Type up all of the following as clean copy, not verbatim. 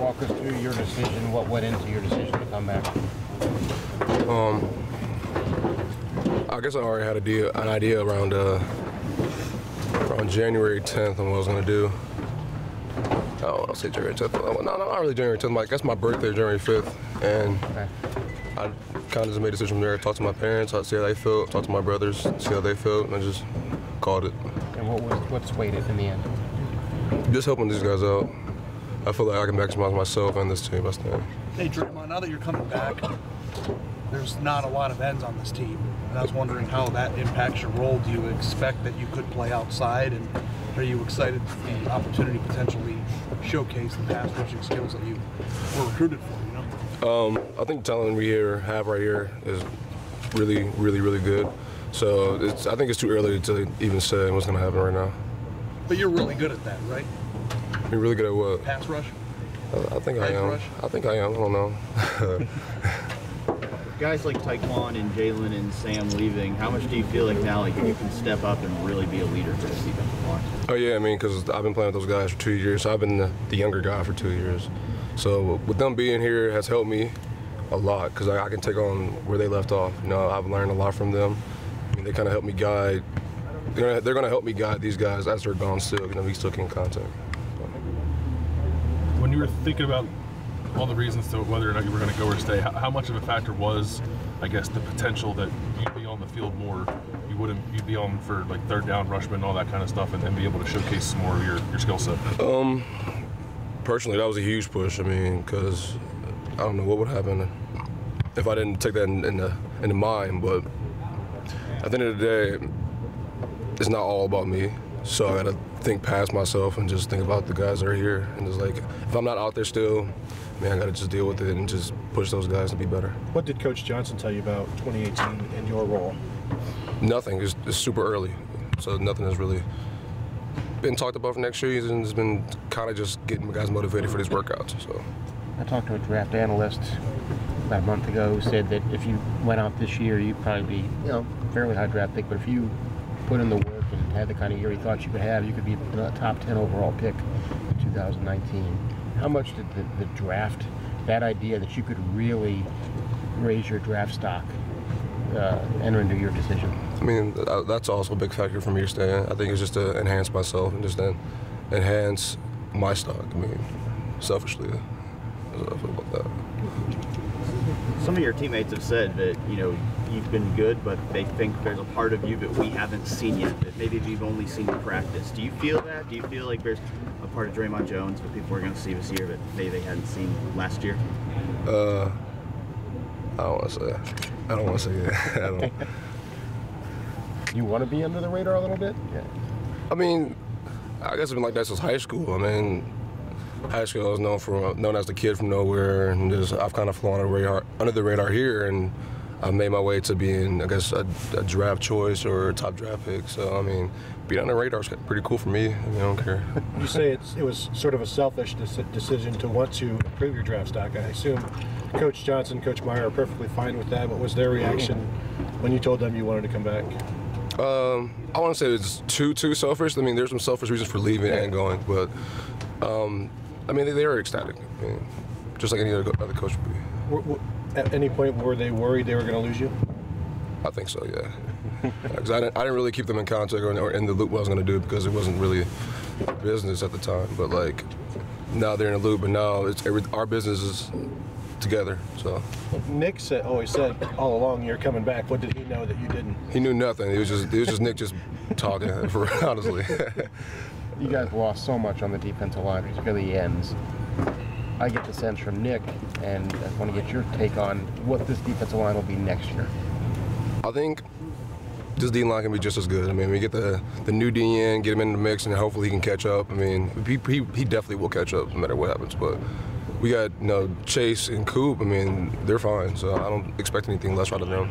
walk us through your decision? What went into your decision to come back? I guess I already had an idea around January 10th on what I was gonna do. I'll say January 10th. No, not really January 10th. I guess my birthday is January 5th, and I kind of just made a decision from there. Talked to my parents, see how they felt. Talked to my brothers, see how they felt, and I just called it. And what swayed it in the end? Just helping these guys out. I feel like I can maximize myself and this team. Hey, Dre'Mont, now that you're coming back, there's not a lot of ends on this team. And I was wondering how that impacts your role. Do you expect that you could play outside? And are you excited for the opportunity to potentially showcase the pass rushing skills that you were recruited for, you know? I think the talent we have right here is really, really, really good. So I think it's too early to even say what's going to happen right now. But you're really good at that, right? You're really good at what? Pass rush? I think I am. I think I am. I don't know. Guys like Taekwon and Jalen and Sam leaving, how much do you feel like now like you can step up and really be a leader for this defensive line? Oh yeah, I mean, because I've been playing with those guys for 2 years. So I've been the younger guy for 2 years. So with them being here has helped me a lot because I can take on where they left off. You know, I've learned a lot from them. I mean, they kind of help me guide. They're going to help me guide these guys as they're gone still. You know, we still keep in contact. When you were thinking about all the reasons to whether or not you were going to go or stay, how much of a factor was, I guess, the potential that you'd be on the field more? You'd be on for like third down, rushman, all that kind of stuff, and then be able to showcase some more of your skill set? Personally, that was a huge push. I mean, because I don't know what would happen if I didn't take that into mind. But at the end of the day, it's not all about me. So I gotta think past myself and just think about the guys that are here. And just like, if I'm not out there still, man, I gotta just deal with it and just push those guys to be better. What did Coach Johnson tell you about 2018 and your role? Nothing. It's super early, so nothing has really been talked about for next season. It's been kind of just getting guys motivated for these workouts. So I talked to a draft analyst about a month ago who said that if you went out this year, you'd probably be, fairly high draft pick. But if you put in the work and had the kind of year he thought you could have, you could be a top 10 overall pick in 2019. How much did the draft, that idea that you could really raise your draft stock, enter into your decision? I mean, that's also a big factor for me to stay in. I think it's just to enhance myself and just then enhance my stock. I mean, selfishly, that's how I feel about that. Some of your teammates have said that, you've been good, but they think there's a part of you that we haven't seen yet, that maybe we've only seen in practice. Do you feel that? Do you feel like there's a part of Dre'Mont Jones that people are going to see this year that maybe they hadn't seen last year? I don't want to say that. I don't. You want to be under the radar a little bit? Yeah. I mean, I guess it's been like that since high school. I mean, high school I was known as the kid from nowhere, and I've kind of flown under the radar here, and I've made my way to being, I guess, a draft choice or a top draft pick. So, I mean, being on the radar is pretty cool for me. I mean, I don't care. You say it was sort of a selfish decision to want to improve your draft stock. I assume Coach Johnson, Coach Meyer are perfectly fine with that. What was their reaction when you told them you wanted to come back? I want to say it's too selfish. I mean, there's some selfish reasons for leaving and going, but I mean, they were ecstatic. I mean, just like any other coach would be. At any point were they worried they were going to lose you? I think so, yeah. Because I didn't really keep them in contact or in the loop what I was going to do because it wasn't really business at the time. But like now they're in the loop, and now our business is together. So Nick always said all along you're coming back. What did he know that you didn't? He knew nothing. It was just Nick just talking. Honestly. You guys lost so much on the defensive line, particularly the ends. I get the sense from Nick, and I want to get your take on what this defensive line will be next year. I think this D line can be just as good. I mean, we get the new D in, get him in the mix, and hopefully he can catch up. I mean, he definitely will catch up no matter what happens. But we got Chase and Coop. I mean, they're fine, so I don't expect anything less out of them.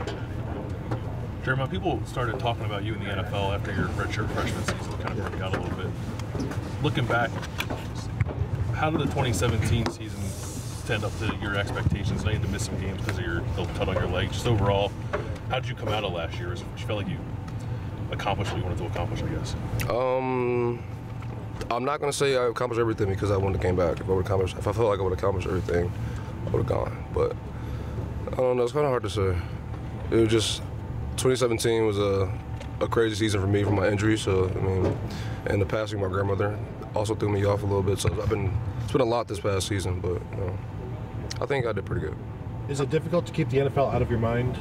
Dre'Mont, people started talking about you in the NFL after your redshirt freshman season kind of broke out a little bit. Looking back, how did the 2017 season stand up to your expectations? I know you had to miss some games because of your cut on your leg. Just overall, how did you come out of last year? Did you feel like you accomplished what you wanted to accomplish, I guess? I'm not gonna say I accomplished everything because I wouldn't have came back. If I felt like I would have accomplished everything, I would have gone. But I don't know. It's kind of hard to say. It was just 2017 was a crazy season for me from my injury. So I mean, and the passing of my grandmother also threw me off a little bit. So it's been a lot this past season, but I think I did pretty good. Is it difficult to keep the NFL out of your mind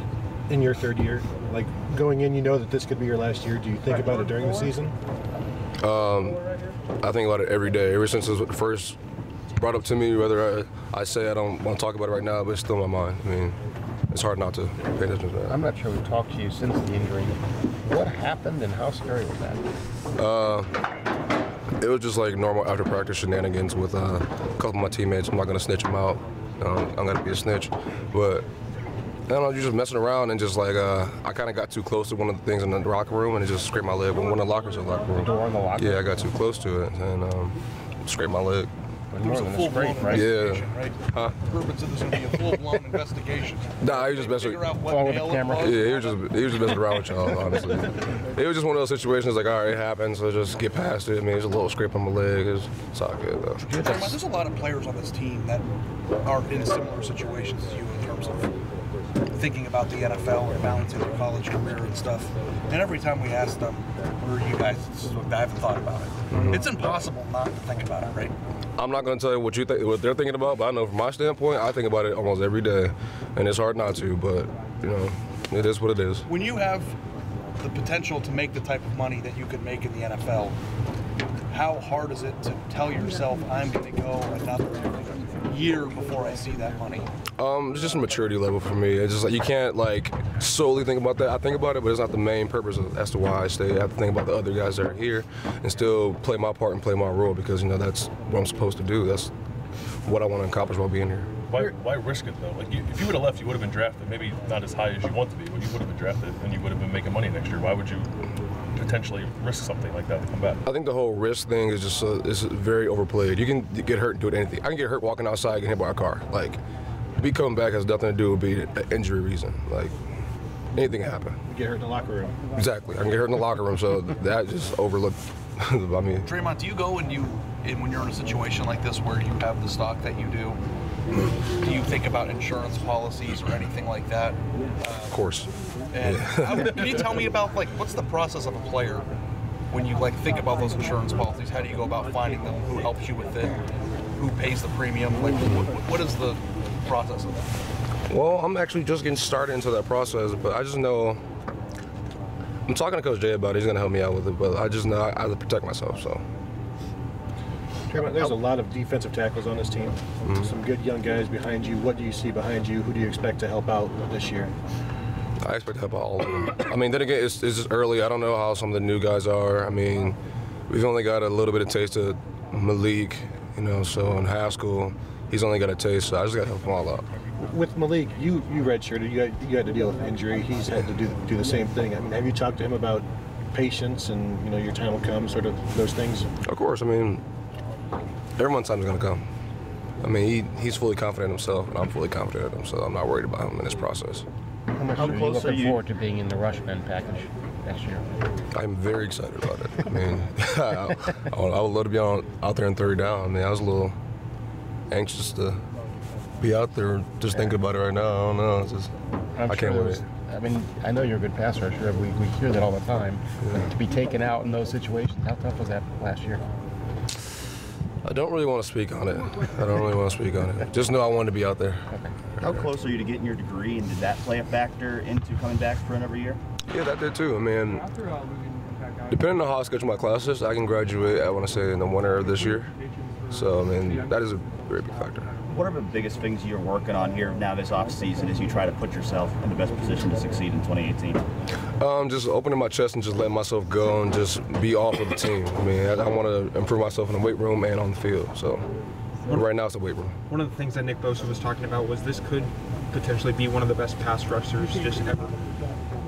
in your third year? Like going in, you know that this could be your last year. Do you think about it during the season? I think about it every day. Ever since it was first brought up to me, whether I say I don't want to talk about it right now, but it's still in my mind. I mean, it's hard not to pay attention to that. I'm not sure we've talked to you since the injury. What happened and how scary was that? It was just like normal after practice shenanigans with a couple of my teammates. I'm not going to snitch them out. I'm going to be a snitch. But I don't know, you're just messing around and just like, I kind of got too close to one of the things in the locker room and it just scraped my leg. One of the lockers in the locker room. The door in the locker room? Yeah, I got too close to it and scraped my leg. It was a full-blown investigation, right? Huh? The purpose of this would be a full-blown investigation. Nah, he was just messing. Figure out what with the nail camera. it was. Yeah, he was just messing around with y'all, honestly. It was just one of those situations like, all right, it happens, so just get past it. I mean, it's a little scrape on my leg. It's all good, though. There's a lot of players on this team that are in similar situations as you in terms of thinking about the NFL and balancing their college career and stuff. And every time we ask them, where are you guys? I haven't thought about it. Mm-hmm. It's impossible not to think about it, right? I'm not going to tell you what they're thinking about, but I know from my standpoint, I think about it almost every day, and it's hard not to. But it is what it is. When you have the potential to make the type of money that you could make in the NFL, how hard is it to tell yourself, I'm going to go another year before I see that money? It's just a maturity level for me. It's just like you can't like solely think about that. I think about it, but it's not the main purpose as to why I stay. I have to think about the other guys that are here and still play my part and play my role because that's what I'm supposed to do. That's what I want to accomplish while being here. Why risk it though? Like if you would have left, you would have been drafted. Maybe not as high as you want to be, but you would have been drafted and you would have been making money next year. Why would you potentially risk something like that to come back? I think the whole risk thing is just is very overplayed. You can get hurt and do anything. I can get hurt walking outside, getting hit by a car. Like me coming back has nothing to do with being an injury reason. Like anything can happen. You get hurt in the locker room. Exactly. I can get hurt in the locker room, so that just overlooked. I mean, Dre'Mont, do you go when you're in a situation like this where you have the stock that you do? Do you think about insurance policies or anything like that? Of course. And can you tell me about what's the process of a player when you think about those insurance policies? How do you go about finding them? Who helps you with it? Who pays the premium? What is the process of that? Well, I'm actually just getting started into that process, but I just know I'm talking to Coach Jay about it. He's gonna help me out with it, but I just know I have to protect myself. So. There's a lot of defensive tackles on this team. Mm-hmm. Some good young guys behind you. What do you see behind you? Who do you expect to help out this year? I expect to help out all of them. I mean, then again, it's just early. I don't know how some of the new guys are. I mean, we've only got a little bit of taste of Malik, so in high school, he's only got a taste, so I just got to help them all out. With Malik, you redshirted. You had to deal with injury. He's had to do the same thing. I mean, have you talked to him about patience and, your time will come, sort of those things? Of course. I mean, everyone's time is going to come. I mean, he's fully confident in himself, and I'm fully confident in him, so I'm not worried about him in this process. How much are you looking forward to being in the Rushman package next year? I'm very excited about it. I mean, I would love to be out there in third down. I mean, I was a little anxious to be out there just thinking about it right now. I don't know. It's just, I can't wait. I mean, I know you're a good passer. I'm sure we hear that all the time. Yeah. To be taken out in those situations, how tough was that last year? I don't really want to speak on it. Just know I wanted to be out there. Okay. How close are you to getting your degree, and did that play a factor into coming back for another year? Yeah, that did too. I mean, depending on how I schedule my classes, I can graduate, I want to say, in the winter of this year. So, I mean, that is a very big factor. What are the biggest things you're working on here now this offseason as you try to put yourself in the best position to succeed in 2018? Just opening my chest and just letting myself go and just be all for the team. I mean, I want to improve myself in the weight room and on the field. So right now it's the weight room. One of the things that Nick Bosa was talking about was this could potentially be one of the best pass rushers just ever.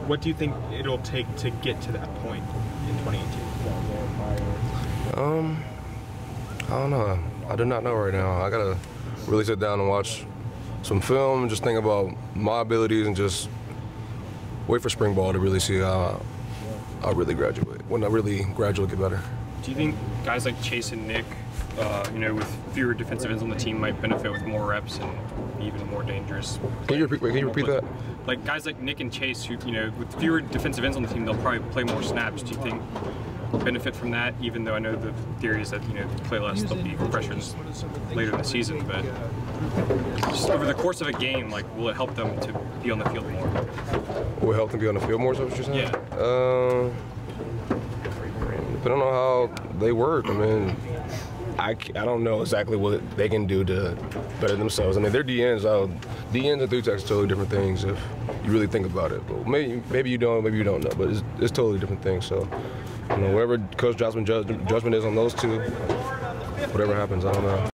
What do you think it'll take to get to that point in 2018? I don't know. I do not know right now. I gotta really sit down and watch some film and just think about my abilities and just wait for spring ball to really see how I really graduate. When I really gradually get better. Do you think guys like Chase and Nick, with fewer defensive ends on the team, might benefit with more reps and be even more dangerous? Can you repeat that? Like guys like Nick and Chase, who with fewer defensive ends on the team, they'll probably play more snaps. Do you think benefit from that? Even though I know the theory is that play less, they'll be pressures later in the season, but just over the course of a game, like, will it help them to be on the field more? Will it help them be on the field more? Is that what you're saying? Yeah. Depending on how they work. I mean, I don't know exactly what they can do to better themselves. I mean, they're DNs. DNs and 3 techs are totally different things if you really think about it. But maybe you don't, maybe you don't know. But it's totally different things. So, whatever Coach Johnson's judgment is on those two, whatever happens, I don't know.